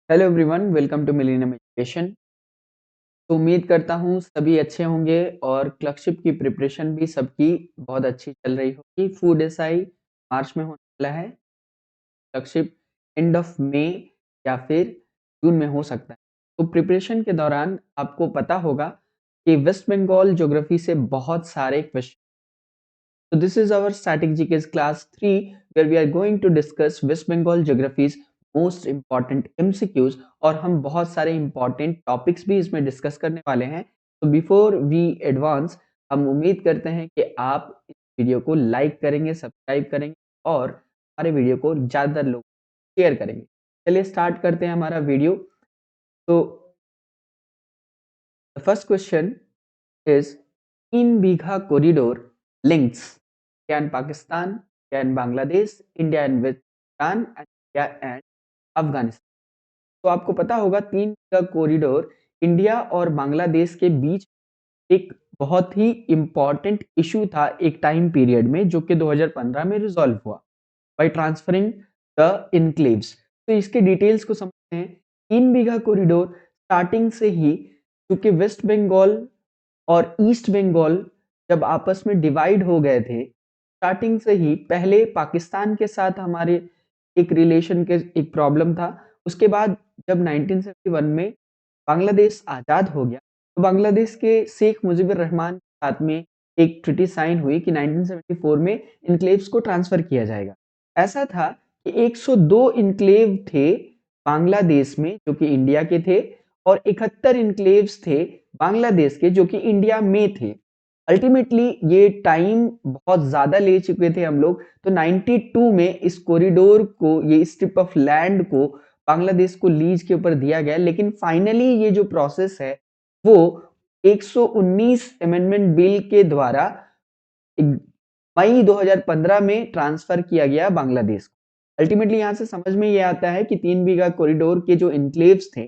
Hello everyone, welcome to Millennium Education. तो उम्मीद करता हूँ सभी अच्छे होंगे और क्लर्कशिप की प्रिपरेशन भी सबकी बहुत अच्छी चल रही होगी। फूड एसआई मार्च में होने वाला है, क्लर्कशिप एंड ऑफ मई या फिर जून में हो सकता है। तो प्रिपरेशन के दौरान आपको पता होगा कि वेस्ट बंगाल ज्योग्राफी से बहुत सारे question. So this is our static GK's class 3 where we are going to discuss West Bengal geography's most important MCQs और हम बहुत सारे important topics भी इसमें discuss करने वाले हैं। तो before we advance, हम उम्मीद करते हैं कि आप इस वीडियो को लाइक करेंगे, सब्सक्राइब करेंगे और हमारे वीडियो को ज़्यादा लोग शेयर करेंगे। चलिए स्टार्ट करते हैं हमारा वीडियो। तो the first question is 3 bigha corridor links India and Pakistan, India and Bangladesh, India and Vietnam and India and Afghanistan. तो आपको पता होगा 3 बीघा कॉरिडोर इंडिया और बांग्लादेश के बीच एक बहुत ही इम्पॉर्टेंट इशू था एक टाइम पीरियड में, जो कि 2015 में रिजॉल्व हुआ बाय ट्रांसफरिंग द इनक्लेव्स। तो इसके डिटेल्स को समझते हैं। 3 बीघा कॉरिडोर स्टार्टिंग से ही, क्योंकि वेस्ट बंगाल और ईस्ट बंगाल जब आपस में डिवाइड हो गए थे, स्टार्टिंग से ही पहले पाकिस्तान के साथ हमारे एक रिलेशन के एक प्रॉब्लम था। उसके बाद जब 1971 में बांग्लादेश आज़ाद हो गया, तो बांग्लादेश के शेख मुजीबुर रहमान के साथ में एक ट्रीटी साइन हुई कि 1974 में इनक्लेव्स को ट्रांसफर किया जाएगा। ऐसा था कि 102 इनक्लेव थे बांग्लादेश में जो कि इंडिया के थे, और 71 इनक्लेव्स थे बांग्लादेश के जो कि इंडिया में थे। अल्टीमेटली ये टाइम बहुत ज्यादा ले चुके थे हम लोग, तो 92 में इस कॉरिडोर को, ये स्ट्रिप ऑफ लैंड को बांग्लादेश को लीज के ऊपर दिया गया। लेकिन फाइनली ये जो प्रोसेस है वो 119 अमेंडमेंट बिल के द्वारा मई 2015 में ट्रांसफर किया गया बांग्लादेश को। अल्टीमेटली यहां से समझ में ये आता है कि 3 बीघा कॉरिडोर के जो इनक्लेव्स थे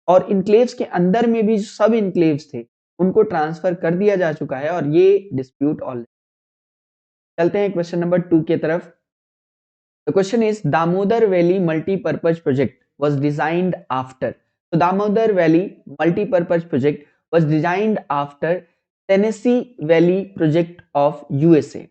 और इनक्लेव्स के अंदर में भी सब इनक्लेव्स थे, उनको ट्रांसफर कर दिया जा चुका है और ये डिस्प्यूट ऑलरेडी। चलते हैं क्वेश्चन नंबर 2 की तरफ। The question is Damodar Valley Multi-Purpose Project was designed after. So Damodar Valley Multi-Purpose Project was designed after Tennessee Valley Project of USA.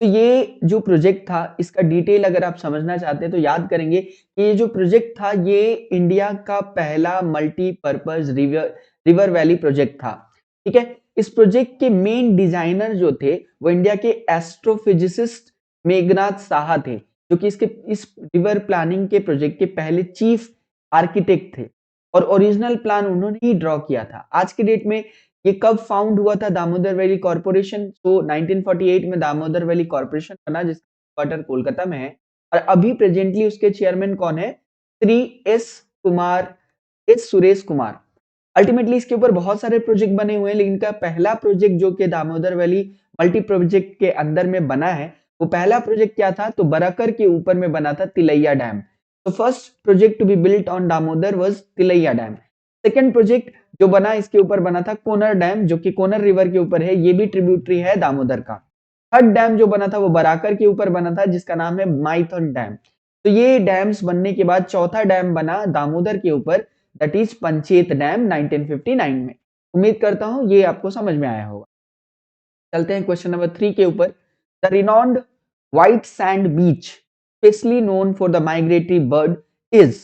तो ये जो प्रोजेक्ट था इसका डिटेल अगर आप समझना चाहते हैं तो याद करेंगे कि ये जो प्रोजेक्ट था ये इंडिया का पहला मल्टीपर्पज रिवर वैली प्रोजेक्ट था। ठीक है, इस प्रोजेक्ट के मेन डिजाइनर जो थे वो इंडिया के एस्ट्रोफिजिसिस्ट मेघनाथ साहा थे, जो कि इस रिवर प्लानिंग के प्रोजेक्ट के पहले चीफ आर्किटेक्ट थे और ओरिजिनल प्लान उन्होंने ही ड्रॉ किया था। आज के डेट में ये कब फाउंड हुआ था दामोदर वैली कॉर्पोरेशन? तो 1948 में दामोदर वैली कॉर्पोरेशन बना, जिसका क्वार्टर कोलकाता में है। और अभी प्रेजेंटली उसके चेयरमैन कौन है? श्री एस सुरेश कुमार। अल्टीमेटली इसके ऊपर बहुत सारे प्रोजेक्ट बने हुए हैं, लेकिन इनका पहला प्रोजेक्ट जो कि दामोदर वैली मल्टी प्रोजेक्ट के अंदर में बना है, वो पहला प्रोजेक्ट क्या था? तो बराकर के ऊपर में बना था तिलैया डैम। तो first project to be built on Damodar was Tilaiya dam. Second project जो बना इसके ऊपर बना था कोनर डैम, जो कि कोनर रिवर के ऊपर है, ये भी ट्रिब्यूटरी है दामोदर का। थर्ड डैम जो बना था वो बराकर के ऊपर बना था, जिसका नाम है माइथन डैम। तो ये डैम्स बनने के बाद चौथा डैम बना दामोदर के ऊपर, दैट इज पंचेत डैम 1959 में। उम्मीद करता हूं ये आपको समझ में आया होगा। चलते हैं क्वेश्चन नंबर 3 के ऊपर। The renowned white sand beach specially known for the migratory bird is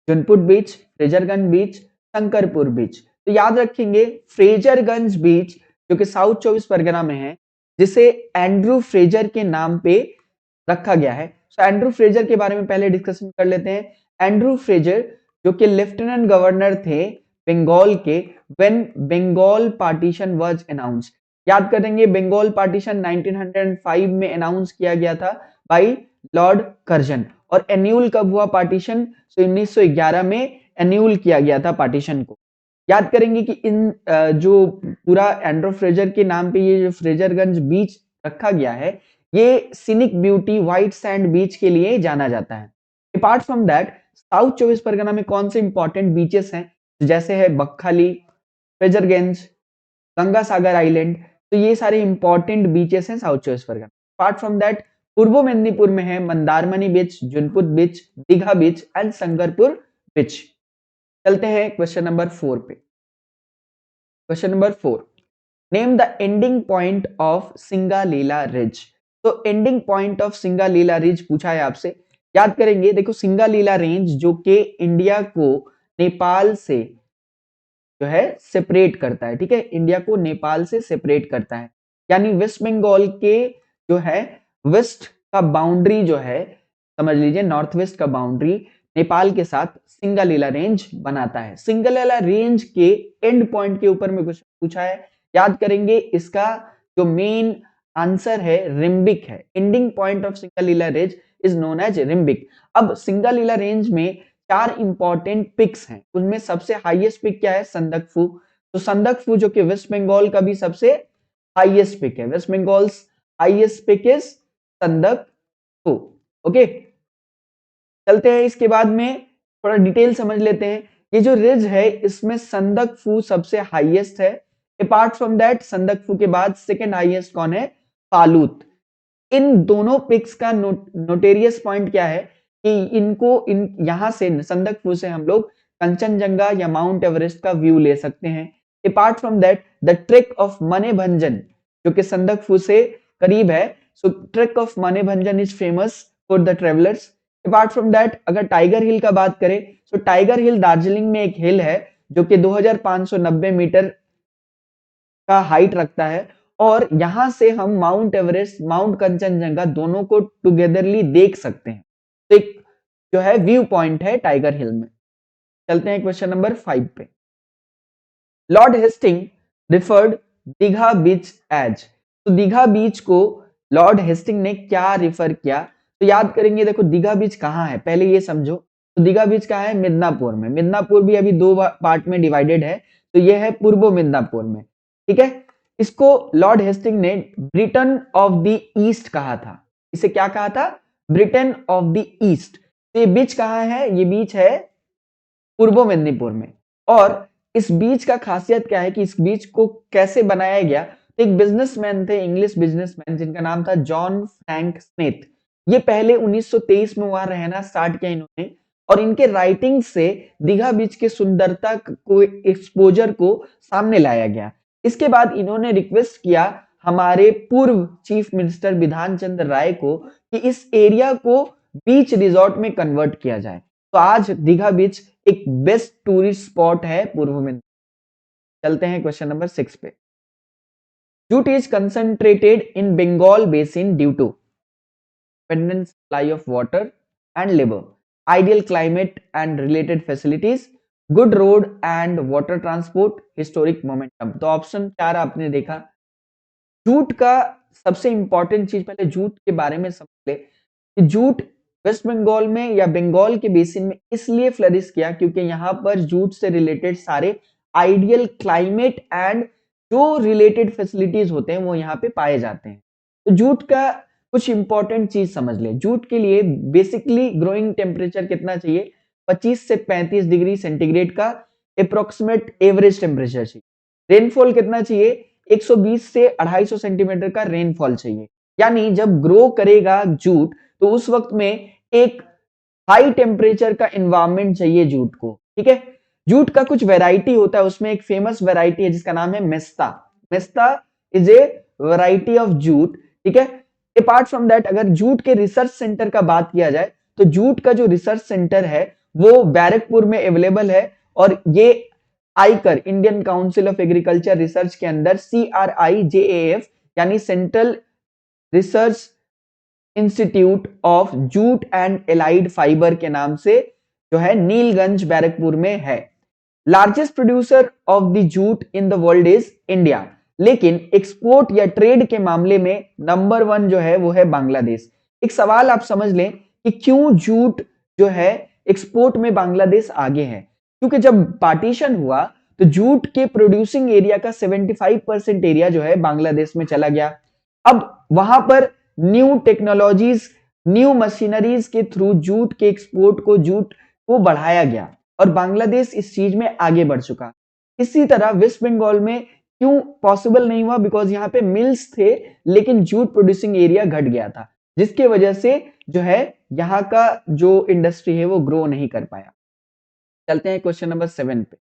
Junput beach, Frasergunj beach, Shankarpur beach. तो याद रखेंगे फ्रेजरगंज बीच जो कि साउथ 24 परगना में है, जिसे एंड्रू फ्रेजर के नाम पे रखा गया है। सो एंड्रू फ्रेजर के बारे में पहले डिस्कशन कर लेते हैं। एंड्रू फ्रेजर जो कि लेफ्टिनेंट गवर्नर थे बंगाल के when Bengal partition was announced. याद करेंगे बंगाल पार्टीशन 1905 में अनाउंस किया गया था बाय लॉर्ड कर्जन। और एन्यूल कब हुआ पार्टीशन? तो 1911 में एन्यूल किया गया था पार्टीशन को। याद करेंगे कि इन जो पूरा एंड्रू फ्रेजर के नाम पे ये जो फ्रेजरगंज बीच रखा गया है, ये सीनिक ब्यूटी व्हाइट सैंड बीच के लिए जाना जाता है। Apart from that south 24 Pargana में कौन से इंपॉर्टेंट बीचेस हैं? जैसे है बकखाली, फ्रेजरगंज, गंगा सागर आइलैंड। तो ये सारे इंपॉर्टेंट बीचेस हैं south 24 Pargana. Apart from that Purba Medinipur में है Mandarmani beach, Junput beach, Digha beach and Sankarpur beach. चलते हैं क्वेश्चन नंबर 4 पे। Question number 4, name the ending point of Singalila ridge. तो ending point of Singalila ridge पूछा है आपसे। याद करेंगे, देखो सिंगालीला रेंज जो कि इंडिया को नेपाल से जो है सेपरेट करता है, ठीक है, इंडिया को नेपाल से सेपरेट करता है, यानी वेस्ट बंगाल के जो है वेस्ट का बाउंड्री जो है, समझ लीजिए नॉर्थ वेस्ट का बाउंड्री नेपाल के साथ सिंगालीला रेंज बनाता है। सिंगालीला रेंज के एंड पॉइंट के ऊपर में कुछ पूछा है। याद करेंगे, इसका जो मेन आंसर है रिम्बिक है। Ending point of Singalila range is known as Rimbik. अब सिंगालीला रेंज में 4 इंपॉर्टेंट पिक्स हैं, उनमें सबसे हाईएस्ट पिक क्या है? संदकफू। तो संदकफू जो कि वेस्ट बंगाल का भी सबसे हाईएस्ट पिक है, West Bengal highest peak is Sandakphu. Okay, चलते हैं इसके बाद में थोड़ा डिटेल समझ लेते हैं। ये जो रिज है इसमें संदकफू सबसे हाईएस्ट है। अपार्ट फ्रॉम दैट संदकफू के बाद सेकंड हाईएस्ट कौन है? फालूत। इन दोनों पिक्स का नोटेरियस पॉइंट क्या है कि इन यहां से संदकफू से हम लोग कंचनजंगा या माउंट एवरेस्ट का व्यू ले सकते हैं। Apart from that the trek of मने भंजन जो कि संदकफू से करीब है, सो trek of Maneybhanjan is famous for the travellers. Apart from that अगर टाइगर हिल का बात करें तो टाइगर हिल दार्जिलिंग में एक हिल है जो कि 2590 मीटर का हाइट रखता है, और यहां से हम माउंट एवरेस्ट, माउंट कंचनजंगा दोनों को टुगेदरली देख सकते हैं। तो एक जो है व्यू पॉइंट है टाइगर हिल में। चलते हैं क्वेश्चन नंबर 5 पे। लॉर्ड हेस्टिंग रिफर्ड दीघा बीच एज। तो दीघा बीच को लॉर्ड हेस्टिंग ने क्या रिफर किया? तो याद करेंगे, देखो दीघा बीच कहाँ है पहले ये समझो। तो दीघा बीच कहाँ है? मिदनापुर में। मिदनापुर भी अभी दो पार्ट में डिवाइडेड है, तो ये है पूर्व मिदनापुर में, ठीक है। इसको लॉर्ड हेस्टिंग ने ब्रिटेन ऑफ द ईस्ट कहा था। इसे क्या कहा था? Britain of the east. तो ये बीच कहाँ है? ये बीच है पूर्व मेदिनीपुर में। और इस बीच का खासियत क्या है कि इस बीच को कैसे बनाया गया? तो एक बिजनेसमैन थे, इंग्लिश बिजनेसमैन, जिनका नाम था जॉन फ्रैंक स्मिथ। ये पहले 1923 में वहां रहना स्टार्ट किया इन्होंने, और इनके राइटिंग से दीघा बीच की सुंदरता को, एक्सपोजर को सामने लाया गया। इसके बाद इन्होंने रिक्वेस्ट किया हमारे पूर्व चीफ मिनिस्टर विधान चंद्र राय को कि इस एरिया को बीच रिजॉर्ट में कन्वर्ट किया जाए। तो आज दीघा बीच एक बेस्ट टूरिस्ट स्पॉट है पूर्व में। चलते हैं क्वेश्चन नंबर 6 पे। Jute is concentrated in Bengal basin due to abundant supply of water and labor, ideal climate and related facilities, good road and water transport, historic momentum। तो ऑप्शन 4 आपने देखा। Jute का सबसे इंपॉर्टेंट चीज, पहले जूट के बारे में समझ ले कि जूट वेस्ट बंगाल में या बंगाल के बेसिन में इसलिए फ्लरिश किया क्योंकि यहाँ पर जूट से रिलेटेड सारे आइडियल क्लाइमेट एंड जो रिलेटेड फैसिलिटीज होते हैं वो यहाँ पे पाए जाते हैं। तो जूट का कुछ इंपॉर्टेंट चीज समझ ले। जूट के लिए बेसिकली ग्रोइंग टेम्परेचर कितना चाहिए? 25 से 35 डिग्री सेंटीग्रेड का अप्रोक्सीमेट एवरेज टेम्परेचर चाहिए। रेनफॉल कितना चाहिए? 120 से 250 सेंटीमीटर का रेनफॉल चाहिए। यानी जब ग्रो करेगा जूट तो उस वक्त में एक हाई टेम्परेचर का एनवायरमेंट चाहिए जूट को, ठीक है। जूट का कुछ वैरायटी होता है, उसमें एक फेमस वैरायटी है जिसका नाम है Mesta. Mesta is a variety of jute, ठीक है। अपार्ट फ्रॉम दैट अगर जूट के रिसर्च सेंटर का बात किया जाए तो जूट का जो रिसर्च सेंटर है वो बैरकपुर में अवेलेबल है, और ये Eicher Indian council of agriculture research के अंदर CRIJAF यानी central research institute of jute and allied fibre के नाम से जो है नीलगंज बैरकपुर में है। Largest producer of the jute in the world is India, लेकिन एक्सपोर्ट या ट्रेड के मामले में नंबर 1 जो है वो है बांग्लादेश। एक सवाल आप समझ लें कि क्यों जूट जो है एक्सपोर्ट में बांग्लादेश आगे है? क्योंकि जब पार्टीशन हुआ तो जूट के प्रोड्यूसिंग एरिया का 75% एरिया जो है बांग्लादेश में चला गया। अब वहां पर न्यू टेक्नोलॉजीज, न्यू मशीनरीज के थ्रू जूट के एक्सपोर्ट को, जूट को बढ़ाया गया, और बांग्लादेश इस चीज में आगे बढ़ चुका। इसी तरह वेस्ट बंगाल में क्यों पॉसिबल नहीं हुआ? बिकॉज यहाँ पे मिल्स थे लेकिन जूट प्रोड्यूसिंग एरिया घट गया था, जिसके वजह से जो है यहाँ का जो इंडस्ट्री है वो ग्रो नहीं कर पाया। चलते हैं क्वेश्चन नंबर 7 पे।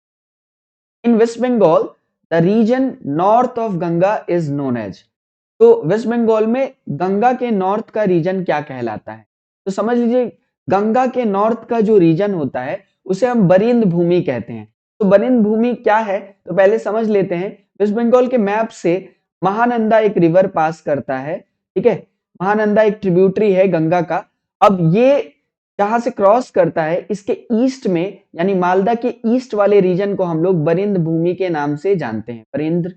In waste Bengal the region north of Ganga is known as. तो वेस्ट बंगाल में गंगा के नॉर्थ का रीजन क्या कहलाता है? तो समझ लीजिए गंगा के नॉर्थ का जो रीजन होता है उसे हम बरिंद भूमि कहते हैं। तो बरिंद भूमि क्या है तो पहले समझ लेते हैं। वेस्ट बंगाल के मैप से महानंदा एक रिवर पास करता है, ठीक है। महानंदा एक ट्रिब्यूटरी है गंगा का। अब ये जहां से क्रॉस करता है इसके ईस्ट में यानी मालदा के ईस्ट वाले रीजन को हम लोग बरिंद भूमि के नाम से जानते हैं। बरिंद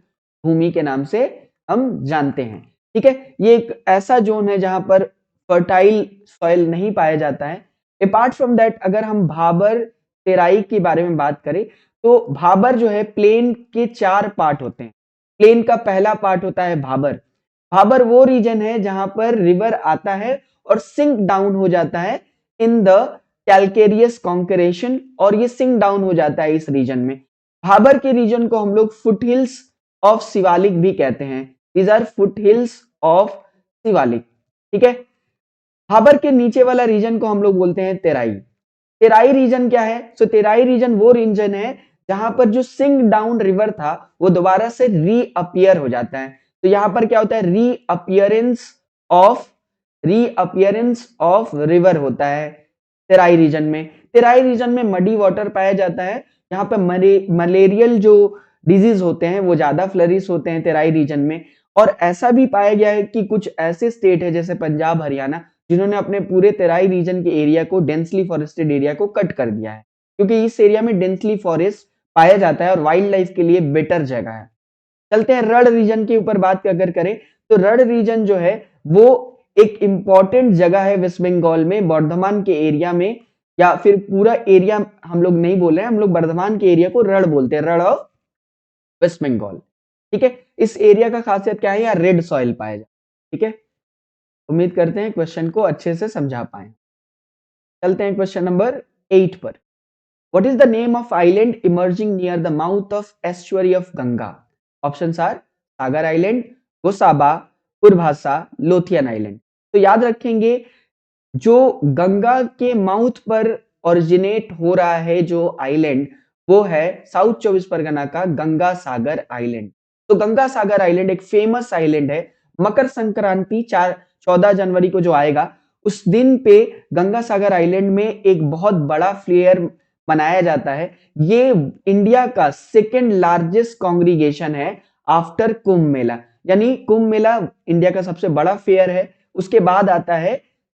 भूमि के नाम से हम जानते हैं, ठीक है। ये एक ऐसा जोन है जहां पर फर्टाइल सॉइल नहीं पाया जाता है। अपार्ट फ्रॉम दैट अगर हम भाबर तेराई के बारे में बात करें तो भाबर जो है प्लेन के 4 पार्ट होते हैं। प्लेन का पहला पार्ट होता है भाबर। भाबर वो रीजन है जहां पर रिवर आता है और सिंक डाउन हो जाता है इन द कैलकेरियस कॉन्करेशन, और ये सिंक डाउन हो जाता है इस रीजन में। भाबर के रीजन को हम लोग फुटहिल्स ऑफ शिवालिक भी कहते हैं। These are foothills of Shivalik, ठीक है। भाबर के नीचे वाला रीजन को हम लोग बोलते हैं तेराई। तेराई रीजन क्या है? सो तेराई रीजन वो रीजन है जहां पर जो सिंक डाउन रिवर था वो दोबारा से रीअपियर हो जाता है। तो यहां पर क्या होता है? रीअपियरेंस ऑफ रिवर होता है तेराई रीजन में। तेराई रीजन में मडी वाटर पाया जाता है। यहाँ पे मलेरियल जो डिजीज होते हैं वो ज्यादा फ्लरिश होते हैं तेराई रीजन में। और ऐसा भी पाया गया है कि कुछ ऐसे स्टेट है जैसे पंजाब, हरियाणा, जिन्होंने अपने पूरे तेराई रीजन के एरिया को, डेंसली फॉरेस्टेड एरिया को कट कर दिया है, क्योंकि इस एरिया में डेंसली फॉरेस्ट पाया जाता है और वाइल्ड लाइफ के लिए बेटर जगह है। चलते हैं रण रीजन के ऊपर बात अगर करें तो रण रीजन जो है वो एक इंपॉर्टेंट जगह है वेस्ट बंगाल में, बर्धमान के एरिया में, या फिर पूरा एरिया हम लोग नहीं बोल रहे हैं, हम लोग बर्धमान के एरिया को रण बोलते हैं, रण ऑफ वेस्ट बंगाल, ठीक है। इस एरिया का खासियत क्या है? यहाँ रेड सॉइल पाया जाता है, ठीक है। उम्मीद करते हैं क्वेश्चन को अच्छे से समझा पाए। चलते हैं क्वेश्चन नंबर 8 पर। What is the name of island emerging near the mouth of estuary of Ganga? Options are Sagar Island, Gosaba, Purbasha, Lothian island. तो याद रखेंगे जो गंगा के माउथ पर ओरिजिनेट हो रहा है जो आइलैंड, वो है साउथ 24 परगना का गंगा सागर आइलैंड। तो गंगा सागर आइलैंड एक फेमस आइलैंड है। मकर संक्रांति 14 जनवरी को जो आएगा उस दिन पे गंगा सागर आइलैंड में एक बहुत बड़ा फ्लेयर मनाया जाता है। ये इंडिया का सेकेंड लार्जेस्ट कांग्रीगेशन है आफ्टर कुंभ मेला, यानी कुंभ मेला इंडिया का सबसे बड़ा फेयर है, उसके बाद आता है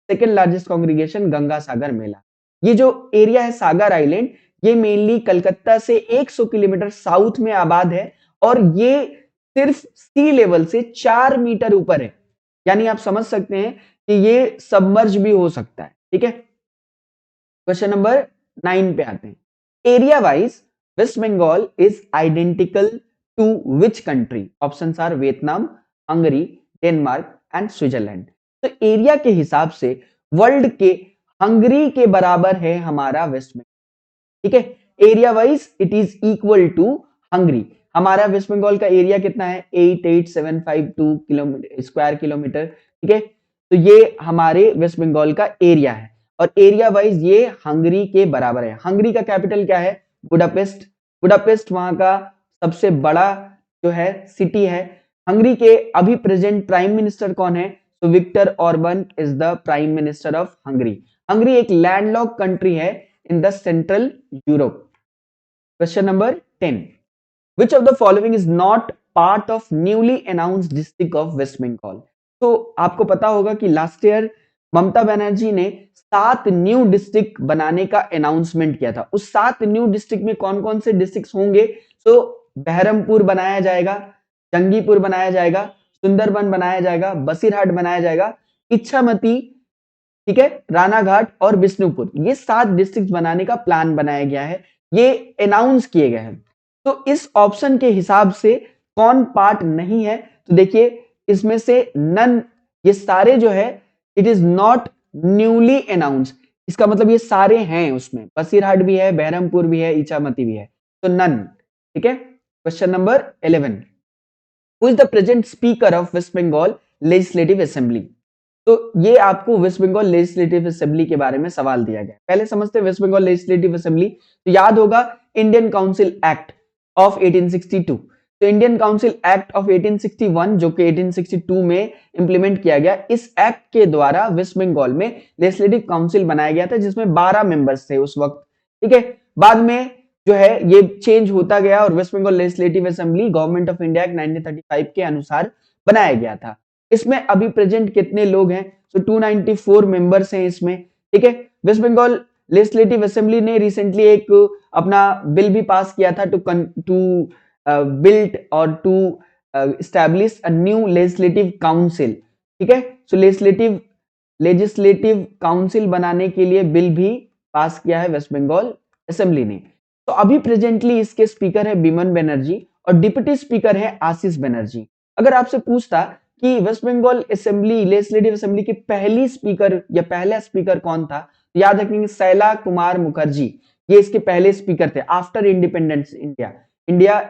second largest congregation Ganga Sagar मेला। ये जो एरिया है सागर आइलैंड, ये मेनली कलकत्ता से 100 किलोमीटर साउथ में आबाद है और ये सिर्फ सी लेवल से 4 मीटर ऊपर है, यानी आप समझ सकते हैं कि ये सबमर्ज भी हो सकता है, ठीक है। क्वेश्चन नंबर 9 पे आते हैं। Area wise West Bengal is identical to which country? Options are Vietnam, Hungary, Denmark and Switzerland. तो एरिया के हिसाब से वर्ल्ड के हंगरी के बराबर है हमारा वेस्ट बंगाल, ठीक है। Area wise it is equal to Hungary. हमारा वेस्ट बंगाल का एरिया कितना है? 88752 किलोमीटर स्क्वायर किलोमीटर, ठीक है। तो ये हमारे वेस्ट बंगाल का एरिया है और एरिया वाइज ये हंगरी के बराबर है। हंगरी का कैपिटल क्या है? बुडापेस्ट। बुडापेस्ट वहां का सबसे बड़ा जो है सिटी है। हंगरी के अभी प्रेजेंट प्राइम मिनिस्टर कौन है? तो Victor Orban is the prime minister of Hungary. Hungary एक लैंडलॉक कंट्री है in the Central Europe. Question number 10. Which of the following is not part of newly announced district of West Bengal? तो आपको पता होगा कि last year Mamata Banerjee ने 7 new district बनाने का अनाउंसमेंट किया था। उस 7 न्यू डिस्ट्रिक्ट में कौन कौन से डिस्ट्रिक्ट होंगे? तो बहरमपुर बनाया जाएगा, जंगीपुर बनाया जाएगा, सुंदरबन बनाया जाएगा, बसीरहाट बनाया जाएगा, इच्छामती, ठीक है, रानाघाट और विष्णुपुर। ये 7 डिस्ट्रिक्ट बनाने का प्लान बनाया गया है, ये अनाउंस किए गए हैं। तो इस ऑप्शन के हिसाब से कौन पार्ट नहीं है? तो देखिए इसमें से नन, ये सारे जो है it is not newly announce, इसका मतलब ये सारे हैं उसमें, बसीरहाट भी है, बहरमपुर भी है, इच्छामती भी है, तो नन, ठीक है। Question number 11। Who is the present speaker of waste Bengal legislative assembly? तो ये आपको वेस्ट बंगाल लेजिस्लेटिव असेंबली के बारे में सवाल दिया गया। पहले समझते हैं वेस्ट बंगाल लेजिस्लेटिव असेंबली। तो याद होगा इंडियन काउंसिल एक्ट ऑफ 1862। तो इंडियन काउंसिल एक्ट ऑफ 1861 जो कि 1862 में इंप्लीमेंट किया गया, इस एक्ट के द्वारा वेस्ट बंगाल में लेजिस्लेटिव काउंसिल बनाया गया था जिसमें 12 मेंबर्स थे उस वक्त। ठीक है, बाद में जो है ये चेंज होता गया और West Bengal legislative assembly government of India act 1935 के अनुसार बनाया गया था। इसमें अभी प्रेजेंट कितने लोग हैं? तो 294 मेंबर्स हैं इसमें। ठीक है, वेस्ट बंगाल लेजिस्लेटिव असेंबली ने रिसेंटली एक अपना बिल भी पास किया था टू बिल्ड और to establish a new legislative council. ठीक है, सो लेजिस्लेटिव काउंसिल बनाने के लिए बिल भी पास किया है वेस्ट बंगाल असेंबली ने। तो अभी प्रेजेंटली इसके स्पीकर है बिमन बनर्जी और डिप्टी स्पीकर है आशीष बनर्जी। अगर आपसे पूछता कि West Bengal assembly legislative assembly की पहली स्पीकर या पहला स्पीकर कौन था, तो याद रखेंगे शैला कुमार मुखर्जी। ये इसके पहले स्पीकर थे आफ्टर इंडिपेंडेंस इंडिया। इंडिया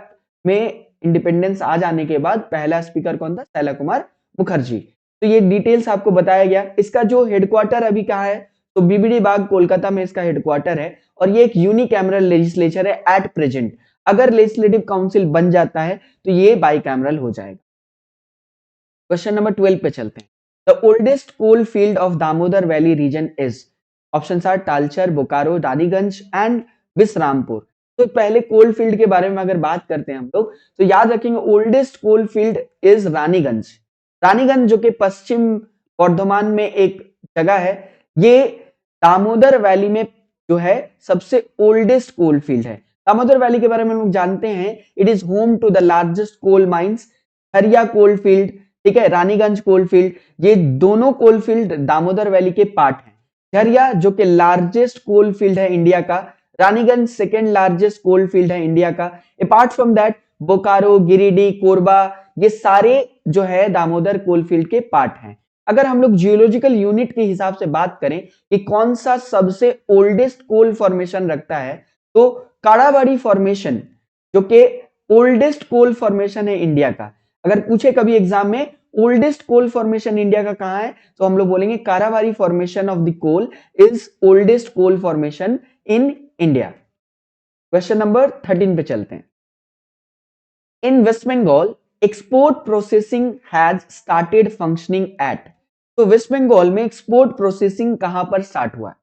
में इंडिपेंडेंस आ जाने के बाद पहला स्पीकर कौन था? शैला कुमार मुखर्जी। तो ये डिटेल्स आपको बताया गया। इसका जो हेडक्वार्टर अभी कहाँ है? तो बीबीडी बाग कोलकाता में इसका हेडक्वार्टर है और ये एक यूनिकैमरल लेजिस्लेचर है एट प्रेजेंट। अगर लेजिस्लेटिव काउंसिल बन जाता है तो ये बाइकैमरल हो जाएगा। क्वेश्चन नंबर 12 पे चलते हैं। The oldest coal field of Damodar valley region is, options are Talcher, Bokaro, Raniganj and Bishrampur. तो पहले कोल फील्ड के बारे में अगर बात करते हैं हम लोग, तो याद रखेंगे oldest coal field is Raniganj. Raniganj जो कि पश्चिम वर्धमान में एक जगह है, ये दामोदर वैली में जो है सबसे ओल्डेस्ट कोल फील्ड है। दामोदर वैली के बारे में हम लोग जानते हैं, it is home to the largest coal mines, Jharia coal field, ठीक है, रानीगंज कोल फील्ड, ये दोनों कोल फील्ड दामोदर वैली के पार्ट हैं। झरिया जो कि लार्जेस्ट कोल फील्ड है इंडिया का, Raniganj second largest coal field है इंडिया का। Apart from that Bokaro, Giridih, Korba, ये सारे जो है दामोदर कोल फील्ड के पार्ट हैं। अगर हम लोग जियोलॉजिकल यूनिट के हिसाब से बात करें कि कौन सा सबसे ओल्डेस्ट कोल फॉर्मेशन रखता है, तो काड़ाबाड़ी फॉर्मेशन जो कि ओल्डेस्ट कोल फॉर्मेशन है इंडिया का। अगर पूछे कभी एग्जाम में ओल्डेस्ट कोल फॉर्मेशन इंडिया का कहां है, तो हम लोग बोलेंगे Karharbari formation of the coal is oldest coal formation in India. Question number 13 पे चलते हैं। In waste Bengal export processing has started functioning at, तो वेस्ट बंगाल में एक्सपोर्ट प्रोसेसिंग कहां पर स्टार्ट हुआ है?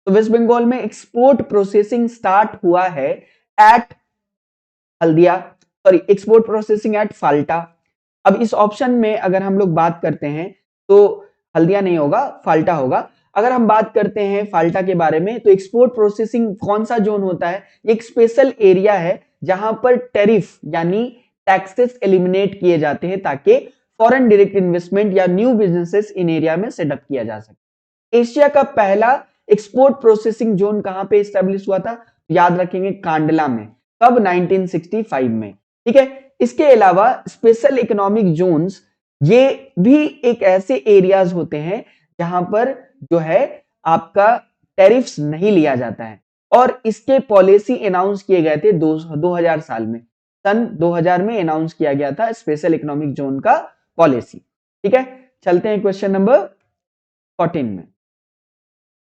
तो वेस्ट बंगाल में एक्सपोर्ट प्रोसेसिंग स्टार्ट हुआ है at Haldia, sorry export processing at Falta. अब इस ऑप्शन में अगर हम लोग बात करते हैं तो हल्दिया नहीं होगा, फाल्टा होगा। अगर हम बात करते हैं फाल्टा के बारे में, तो एक्सपोर्ट प्रोसेसिंग कौन सा जोन होता है? एक स्पेशल एरिया है जहां पर टैरिफ यानी टैक्सेस एलिमिनेट किए जाते हैं ताकि फॉरेन डायरेक्ट इन्वेस्टमेंट या न्यू बिजनेसेस इन एरिया में सेटअप किया जा सके। एशिया का पहला एक्सपोर्ट प्रोसेसिंग जोन कहां पे स्टैब्लिश हुआ था? याद रखेंगे कांडला में। कब? 1965 में। ठीक है, इसके अलावा स्पेशल इकोनॉमिक जोन्स ये भी एक ऐसे एरियाज होते हैं जहां पर जो है आपका टैरिफ्स नहीं लिया जाता है और इसके पॉलिसी अनाउंस किए गए थे 2000 साल में, सन 2000 में अनाउंस किया गया था स्पेशल इकोनॉमिक जोन का पॉलिसी। ठीक है, चलते हैं क्वेश्चन नंबर 14 में।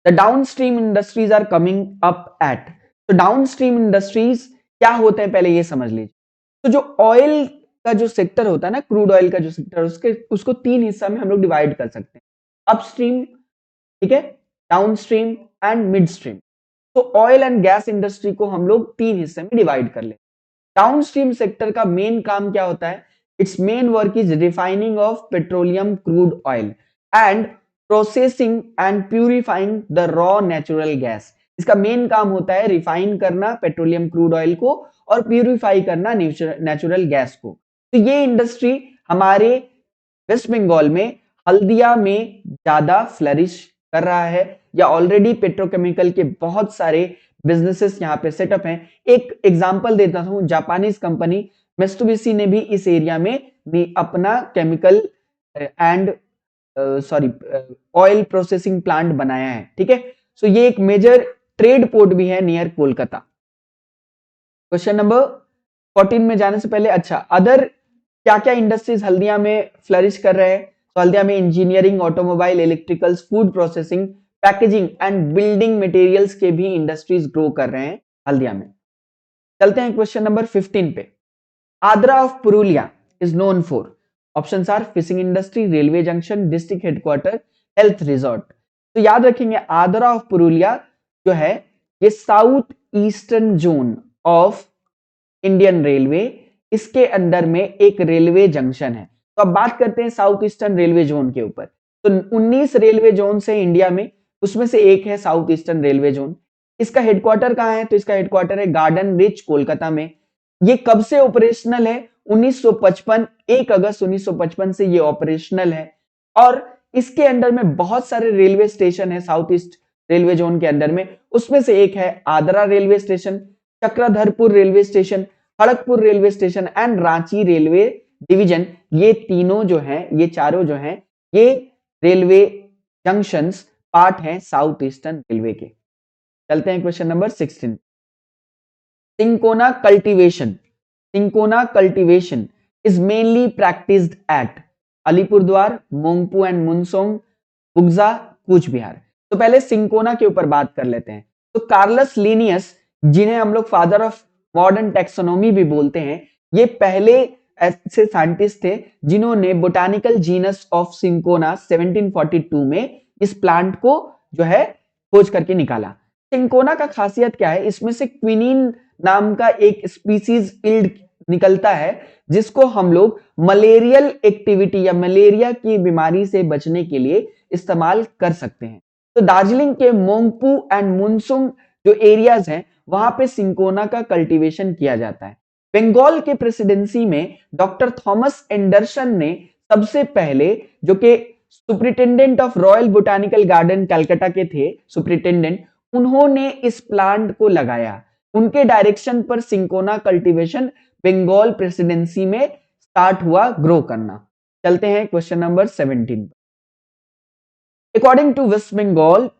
The downstream industries are coming up at, तो डाउनस्ट्रीम इंडस्ट्रीज क्या होते हैं पहले ये समझ लीजिए। तो जो ऑयल का जो सेक्टर होता है ना, क्रूड ऑयल का जो सेक्टर, उसको 3 हिस्सा में हम लोग डिवाइड कर सकते हैं, अपस्ट्रीम, ठीक है, डाउनस्ट्रीम एंड मिडस्ट्रीम। तो ऑयल एंड गैस इंडस्ट्री को हम लोग 3 हिस्से में डिवाइड कर ले। डाउनस्ट्रीम सेक्टर का मेन काम क्या होता है? It's main work is refining of petroleum crude oil and processing and purifying the raw natural gas. इसका मेन काम होता है रिफाइन करना पेट्रोलियम क्रूड ऑयल को और प्यूरिफाई करना नेचुरल गैस को। तो ये इंडस्ट्री हमारे वेस्ट बंगाल में हल्दिया में ज्यादा फ्लरिश कर रहा है, या ऑलरेडी पेट्रोकेमिकल के बहुत सारे बिजनेसेस यहाँ पे सेटअप हैं। एक एग्जांपल देता हूं, जापानीज कंपनी मित्सुबिशी ने भी इस एरिया में भी अपना chemical and sorry oil processing plant बनाया है। ठीक है, सो ये एक मेजर ट्रेड पोर्ट भी है नियर कोलकाता। क्वेश्चन नंबर 14 में जाने से पहले, अच्छा अदर क्या क्या इंडस्ट्रीज हल्दिया में फ्लरिश कर रहे हैं? तो हल्दिया में engineering, automobile, electricals, food processing, packaging and building materials के भी इंडस्ट्रीज ग्रो कर रहे हैं हल्दिया में। चलते हैं क्वेश्चन नंबर 15 पे। Adra of Purulia is known for, options are fishing industry, railway junction, district headquarter, health resort. तो याद रखेंगे आद्रा ऑफ पुरुलिया जो है ये south eastern zone of Indian railway, इसके अंदर में एक रेलवे जंक्शन है। तो अब बात करते हैं साउथ ईस्टर्न रेलवे जोन के ऊपर। तो 19 रेलवे जोन है इंडिया में, उसमें से एक है साउथ ईस्टर्न रेलवे जोन। इसका हेडक्वार्टर कहां है? तो इसका हेडक्वार्टर है गार्डन रिच, कोलकाता में। ये कब से ऑपरेशनल है? 1955, 1 अगस्त 1955 से ये ऑपरेशनल है। और इसके अंदर में बहुत सारे रेलवे स्टेशन है साउथ ईस्ट रेलवे जोन के अंदर में, उसमें से एक है Adra railway station, Chakradharpur railway station, Kharagpur railway station and Ranchi railway division. ये तीनों जो हैं, ये चारों जो हैं, ये रेलवे जंक्शंस पार्ट हैं साउथ ईस्टर्न रेलवे के। चलते हैं question number 16। Cinchona cultivation, cinchona cultivation is mainly practised at Alipurduar, Mungpoo and Munsong, Buxa, Cooch Behar. तो पहले सिंकोना के ऊपर बात कर लेते हैं। तो कार्लस लिनियस, जिन्हें हम लोग फादर ऑफ मॉडर्न टेक्सोनोमी भी बोलते हैं, ये पहले ऐसे साइंटिस्ट थे जिन्होंने बोटानिकल जीनस ऑफ सिंकोना 1742 में इस प्लांट को जो है खोज करके निकाला। सिंकोना का खासियत क्या है? इसमें से क्विनीन नाम का एक स्पीसीज इल्ड निकलता है, जिसको हम लोग मलेरियल एक्टिविटी या मलेरिया की बीमारी से बचने के लिए इस्तेमाल कर सकते हैं। तो दार्जिलिंग के मोंगपू एंड मुनसुंग जो एरियाज हैं, वहां पे सिंकोना का कल्टीवेशन किया जाता है। बंगाल के प्रेसिडेंसी में डॉक्टर थॉमस एंडरसन ने सबसे पहले, जो कि superintendent of royal botanical garden Calcutta के थे सुप्रिटेंडेंट, उन्होंने इस प्लांट को लगाया। उनके डायरेक्शन पर सिंकोना कल्टीवेशन बंगाल प्रेसिडेंसी में स्टार्ट हुआ ग्रो करना। चलते हैं question number 17। According to West Bengal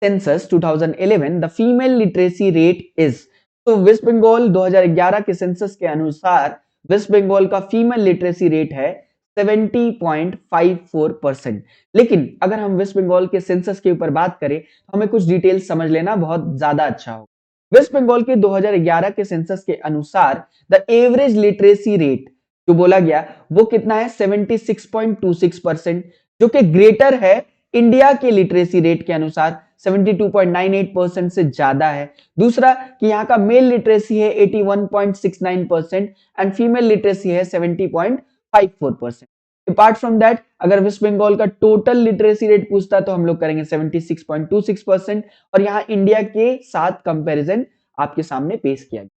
census 2011 the female literacy rate is. तो वेस्ट बंगाल 2011 के सेंसस के अनुसार वेस्ट बंगाल का फीमेल लिटरेसी रेट है 70.54%। लेकिन अगर हम वेस्ट बंगाल के सेंसस के ऊपर बात करें तो हमें कुछ डिटेल्स समझ लेना बहुत ज्यादा अच्छा होगा। वेस्ट बंगाल के 2011 के सेंसस के अनुसार द एवरेज लिटरेसी रेट जो बोला गया वो कितना है? 76.26%, जो कि ग्रेटर है इंडिया के लिटरेसी रेट के अनुसार 72.98% से ज्यादा है। दूसरा कि यहाँ का मेल लिटरेसी है 81.69% एंड फीमेल लिटरेसी है 70.54%। अपार्ट फ्रॉम दैट अगर वेस्ट बंगाल का टोटल लिटरेसी रेट पूछता तो हम लोग करेंगे 76.26%, और यहाँ इंडिया के साथ कंपैरिजन आपके सामने पेश किया गया।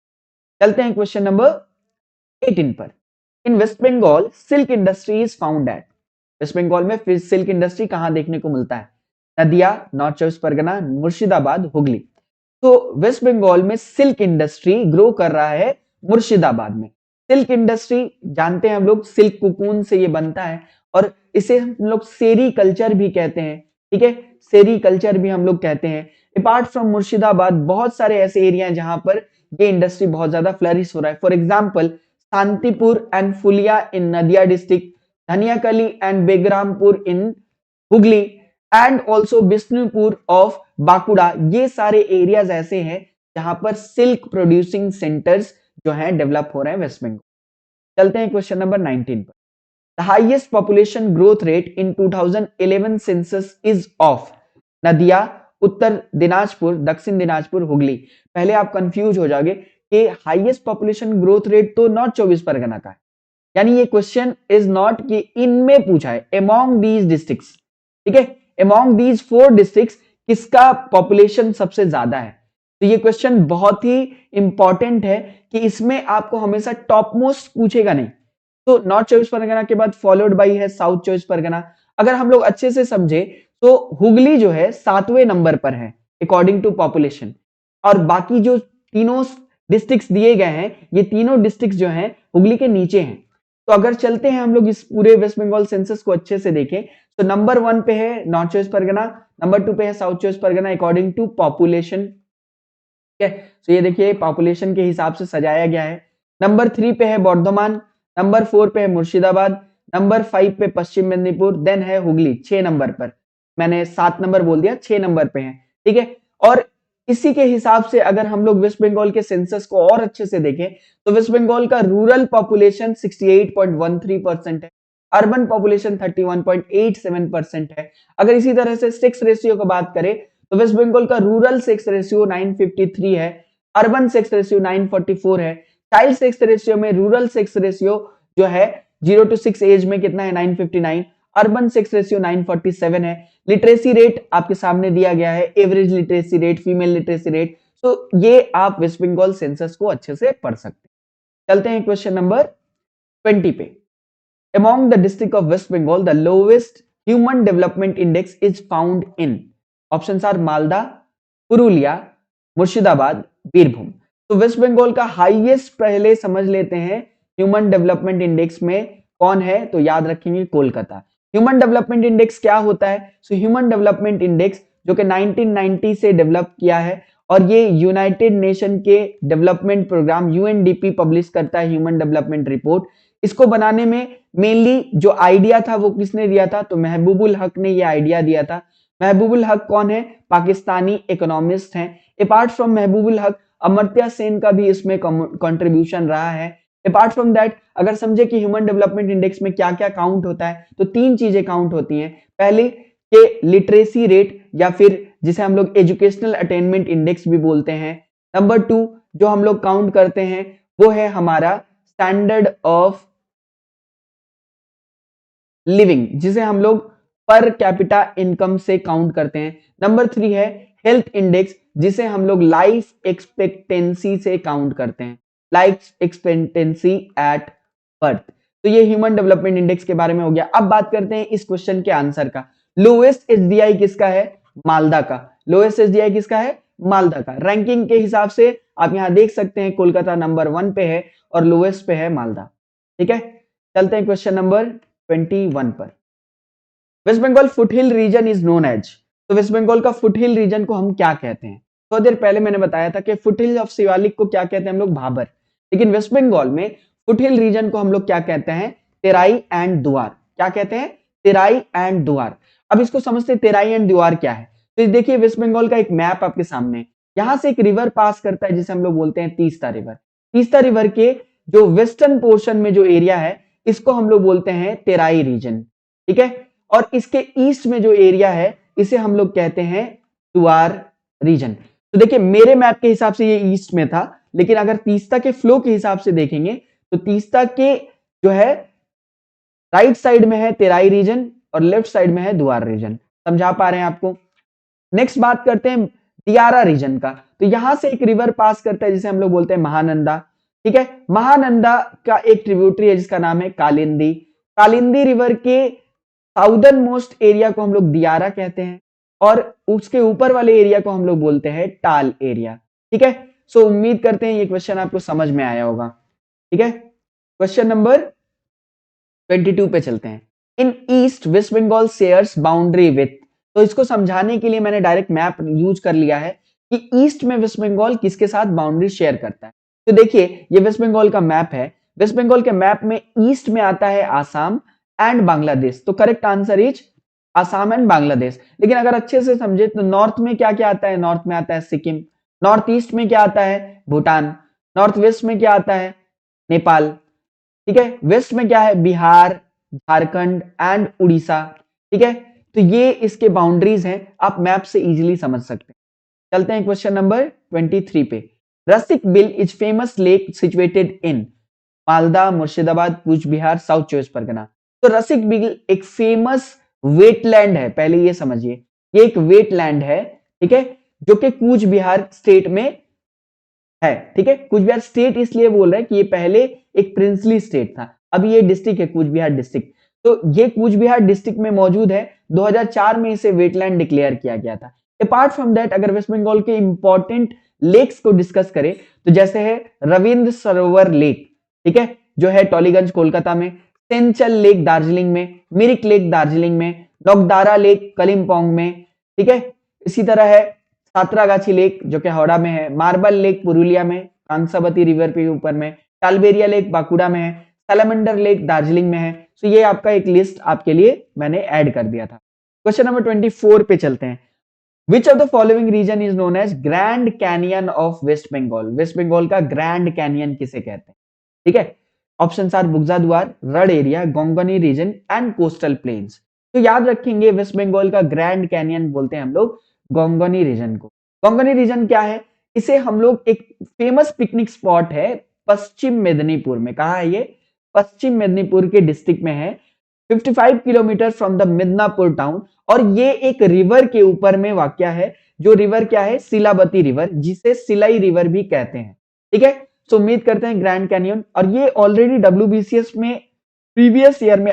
चलते हैं क्वेश्चन नंबर 18 पर। In waste Bengal silk industry is found at. West Bengal में फिर सिल्क इंडस्ट्री कहां देखने को मिलता है? नदिया, नॉर्थ चौबीस परगना, मुर्शिदाबाद, हुगली। तो वेस्ट बंगाल में सिल्क इंडस्ट्री ग्रो कर रहा है मुर्शिदाबाद में। सिल्क इंडस्ट्री जानते हैं हम लोग, सिल्क कुकून से ये बनता है और इसे हम लोग सेरी कल्चर भी कहते हैं। ठीक है, सेरी कल्चर भी हम लोग कहते हैं। अपार्ट फ्रॉम मुर्शिदाबाद बहुत सारे ऐसे एरिया हैं जहां पर ये इंडस्ट्री बहुत ज्यादा फ्लरिश हो रहा है। For example Shantipur and Phulia in Nadia district, Dhaniakhali and Begampur in Hooghly and also Bishnupur of Bankura. ये सारे एरियाज ऐसे हैं जहां पर सिल्क प्रोड्यूसिंग सेंटर्स जो हैं डेवलप हो रहे हैं वेस्ट बंगाल। चलते हैं क्वेश्चन नंबर 19 पर। The highest population growth rate in 2011 census is of Nadia, Uttar Dinajpur, Dakshin Dinajpur, Hooghly. पहले आप कंफ्यूज हो जाओगे कि हाईएस्ट पॉपुलेशन ग्रोथ रेट तो नॉर्थ 24 परगना का है, यानी ये क्वेश्चन इज नॉट कि इनमें पूछा है, अमॉन्ग दीज डिस्ट्रिक्ट्स। ठीक है, अमॉन्ग दीज 4 डिस्ट्रिक्ट्स किसका पॉपुलेशन सबसे ज्यादा है। तो ये क्वेश्चन बहुत ही इंपॉर्टेंट है कि इसमें आपको हमेशा टॉप मोस्ट पूछेगा नहीं। तो नॉर्थ 24 परगना के बाद फॉलोड बाई है साउथ 24 परगना। अगर हम लोग अच्छे से समझे तो हुगली जो है 7वें नंबर पर है अकॉर्डिंग टू पॉपुलेशन, और बाकी जो तीनों डिस्ट्रिक्ट्स दिए गए हैं ये तीनों डिस्ट्रिक्ट्स जो हैं हुगली के नीचे हैं। तो अगर चलते हैं हम लोग इस पूरे वेस्ट बंगाल सेंसस को अच्छे से देखें तो नंबर 1 पे है नॉर्थ 24 परगना, नंबर 2 पे है south 24 Pargana according to population. ठीक है, तो ये देखिए पॉपुलेशन के हिसाब से सजाया गया है। नंबर 3 पे है बर्धमान, नंबर 4 पे है मुर्शिदाबाद, नंबर 5 पे पश्चिम मेदिनीपुर, देन है हुगली 6 नंबर पर, मैंने 7 नंबर बोल दिया, 6 नंबर पे है, ठीक है। और इसी के हिसाब से अगर हम लोग वेस्ट बंगाल के सेंसस को और अच्छे से देखें तो वेस्ट बंगाल का रूरल पॉपुलेशन 68.13% है, अर्बन पॉपुलेशन 31.87% है। अगर इसी तरह से सेक्स रेशियो की बात करें तो वेस्ट बंगाल का रूरल सेक्स रेशियो 953 है, अर्बन सेक्स रेशियो 944 है। चाइल्ड सेक्स रेशियो में रूरल सेक्स रेशियो जो है 0 to 6 एज में कितना है 959, अर्बन सेक्स रेशियो 947 है। लिटरेसी रेट आपके सामने दिया गया है, average literacy rate, female literacy rate, तो ये आप वेस्ट बंगाल सेंसस को अच्छे से पढ़ सकते हैं। चलते हैं क्वेश्चन नंबर 20 पे। Among the district of West Bengal, the lowest human development index is found in. Options are Malda, Purulia, Murshidabad, Birbhum. तो वेस्ट बंगाल का हाईएस्ट पहले समझ लेते हैं ह्यूमन डेवलपमेंट इंडेक्स में कौन है, तो याद रखेंगे कोलकाता। ह्यूमन डेवलपमेंट इंडेक्स क्या होता है? सो ह्यूमन डेवलपमेंट इंडेक्स जो कि 1990 से डेवलप किया है और ये यूनाइटेड नेशन के डेवलपमेंट प्रोग्राम यूएनडीपी पब्लिश करता है ह्यूमन डेवलपमेंट रिपोर्ट। इसको बनाने में मेनली जो आइडिया था वो किसने दिया था? तो महबूबुल हक ने ये आइडिया दिया था। महबूबुल हक कौन है? पाकिस्तानी इकोनॉमिस्ट हैं। अपार्ट फ्रॉम महबूबुल हक अमर्त्य सेन का भी इसमें कंट्रीब्यूशन रहा है। अपार्ट फ्रॉम दैट अगर समझे कि ह्यूमन डेवलपमेंट इंडेक्स में क्या क्या काउंट होता है तो 3 चीजें काउंट होती हैं। पहली के लिटरेसी रेट या फिर जिसे हम लोग एजुकेशनल अटेनमेंट इंडेक्स भी बोलते हैं। नंबर 2 जो हम लोग काउंट करते हैं वो है हमारा स्टैंडर्ड ऑफ लिविंग, जिसे हम लोग पर कैपिटा इनकम से काउंट करते हैं। नंबर 3 है हेल्थ इंडेक्स, जिसे हम लोग लाइफ एक्सपेक्टेंसी से काउंट करते हैं, लाइफ एक्सपेक्टेंसी एट बर्थ। तो ये ह्यूमन डेवलपमेंट इंडेक्स के बारे में हो गया। अब बात करते हैं इस क्वेश्चन के आंसर का। लोएस्ट एचडीआई किसका है? मालदा का। लोएस्ट एचडीआई किसका है? मालदा का। रैंकिंग के हिसाब से आप यहां देख सकते हैं कोलकाता नंबर 1 पे है और लोएस्ट पे है मालदा। ठीक है, चलते हैं क्वेश्चन नंबर 21 पर। West Bengal foothill region is known as. तो वेस्ट बंगाल का फुटहिल रीजन को हम क्या कहते हैं? थोड़ी देर पहले मैंने बताया था कि फुटहिल ऑफ शिवालिक को क्या कहते हैं हम लोग? भाबर। लेकिन वेस्ट बंगाल में फुटहिल रीजन को हम लोग क्या कहते हैं? तेराई एंड दुआर। क्या कहते हैं? तेराई एंड दुआर। अब इसको समझते हैं तेराई एंड दुआर क्या है। तो देखिए वेस्ट बंगाल का एक मैप आपके सामने, यहां से एक रिवर पास करता है जिसे हम लोग बोलते हैं तीस्ता रिवर। तीस्ता रिवर के जो वेस्टर्न पोर्शन में जो एरिया है इसको हम लोग बोलते हैं तेराई रीजन। ठीक है, और इसके ईस्ट में जो एरिया है इसे हम लोग कहते हैं दुआर रीजन। तो देखिए मेरे मैप के हिसाब से ये ईस्ट में था, लेकिन अगर तीस्ता के फ्लो के हिसाब से देखेंगे तो तीस्ता के जो है राइट साइड में है तेराई रीजन और लेफ्ट साइड में है दुआर रीजन। समझा पा रहे हैं आपको? नेक्स्ट बात करते हैं दियारा रीजन का। तो यहां से एक रिवर पास करता है जिसे हम लोग बोलते हैं महानंदा। ठीक है, महानंदा का एक ट्रिब्यूटरी है जिसका नाम है कालिंदी। कालिंदी रिवर के साउदर्न मोस्ट एरिया को हम लोग दियारा कहते हैं और उसके ऊपर वाले एरिया को हम लोग बोलते हैं टाल एरिया। ठीक है, सो उम्मीद करते हैं ये क्वेश्चन आपको समझ में आया होगा। ठीक है, क्वेश्चन नंबर 22 पे चलते हैं। In east West Bengal shares boundary with. तो इसको समझाने के लिए मैंने डायरेक्ट मैप यूज कर लिया है कि ईस्ट में वेस्ट बंगाल किसके साथ बाउंड्री शेयर करता है। तो देखिए ये वेस्ट बंगाल का मैप है। वेस्ट बंगाल के मैप में ईस्ट में आता है आसाम एंड बांग्लादेश। तो correct answer is Assam and Bangladesh. लेकिन अगर अच्छे से समझे तो नॉर्थ में क्या क्या आता है? नॉर्थ में आता है सिक्किम, नॉर्थ ईस्ट में क्या आता है? भूटान, नॉर्थ वेस्ट में क्या आता है? नेपाल। ठीक है, वेस्ट में क्या है? बिहार, झारखंड एंड उड़ीसा। ठीक है, तो ये इसके बाउंड्रीज हैं, आप मैप से इजीली समझ सकते हैं। चलते हैं क्वेश्चन नंबर 23 पे। Rasik Beel is famous lake situated in Malda, Murshidabad, Cooch Behar, south 24 Pargana. तो रसिक बिल एक फेमस वेटलैंड है, पहले ये समझिए ये एक वेटलैंड है। ठीक है, जो कि कूच बिहार स्टेट में है। ठीक है, कूच बिहार स्टेट इसलिए बोल रहे हैं कि ये पहले एक प्रिंसली स्टेट था, अभी ये डिस्ट्रिक्ट है कूच बिहार डिस्ट्रिक्ट। तो ये कूच बिहार डिस्ट्रिक्ट में मौजूद है। 2004 में इसे वेटलैंड डिक्लेयर किया गया था। अपार्ट फ्रॉम दैट अगर वेस्ट बंगाल के इंपॉर्टेंट लेक्स को डिस्कस करें तो जैसे है रविंद्र सरोवर लेक, ठीक है, जो है टॉलीगंज कोलकाता में, सेंचल लेक दार्जिलिंग में, मिरिक लेक दार्जिलिंग में, नोकदारा लेक कलिम्पोंग में। ठीक है, इसी तरह है सातरागाछी लेक जो कि हावड़ा में है, मार्बल लेक पुरुलिया में, कांसावती रिवर के ऊपर में, टालबेरिया लेक बांकुड़ा में है, सैलमेंडर लेक दार्जिलिंग में है। तो ये आपका एक लिस्ट आपके लिए मैंने ऐड कर दिया था। क्वेश्चन नंबर 24 पे चलते हैं। Which of the following region is known as Grand Canyon of waste Bengal? West Bengal का ग्रैंड कैनियन किसे कहते हैं? ठीक है, option are Buxaduar, Rarh area, Gangani region and coastal plains. तो याद रखेंगे वेस्ट बंगाल का ग्रैंड कैनियन बोलते हैं हम लोग गोंगनी रीजन को। गोंगनी रीजन क्या है? इसे हम लोग एक फेमस पिकनिक स्पॉट है पश्चिम मेदिनीपुर में। कहा है ये? पश्चिम मेदिनीपुर के डिस्ट्रिक्ट में है, 55 kilometre from the Midnapore town. और ये एक रिवर के ऊपर में वाक्य है, जो रिवर क्या है? सिलावती रिवर, जिसे सिलाई रिवर भी कहते हैं। ठीक है, तो उम्मीद करते हैं ग्रैंड कैनियन, और ये ऑलरेडी डब्ल्यूबीसीएस में प्रीवियस ईयर में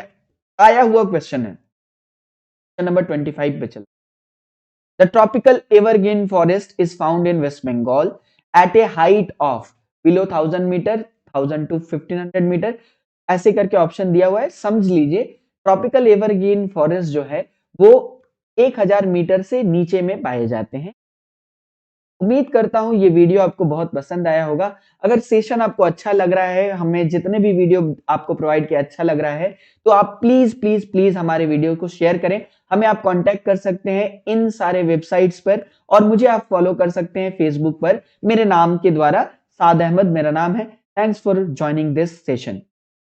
आया हुआ क्वेश्चन है। क्वेश्चन नंबर 25 पे चल। The tropical evergreen forest is found in waste Bengal at a height of below 1000 metre, 1000 to 1500 metre, ऐसे करके ऑप्शन दिया हुआ है। समझ लीजिए ट्रॉपिकल एवरग्रीन फॉरेस्ट जो है वो 1000 मीटर से नीचे में पाए जाते हैं। उम्मीद करता हूं ये वीडियो आपको बहुत पसंद आया होगा। अगर सेशन आपको अच्छा लग रहा है, हमें जितने भी वीडियो आपको प्रोवाइड किया अच्छा लग रहा है, तो आप प्लीज प्लीज प्लीज हमारे वीडियो को शेयर करें। हमें आप कांटेक्ट कर सकते हैं इन सारे वेबसाइट्स पर, और मुझे आप फॉलो कर सकते हैं फेसबुक पर मेरे नाम के द्वारा, साद अहमद मेरा नाम है। Thanks for joining this session.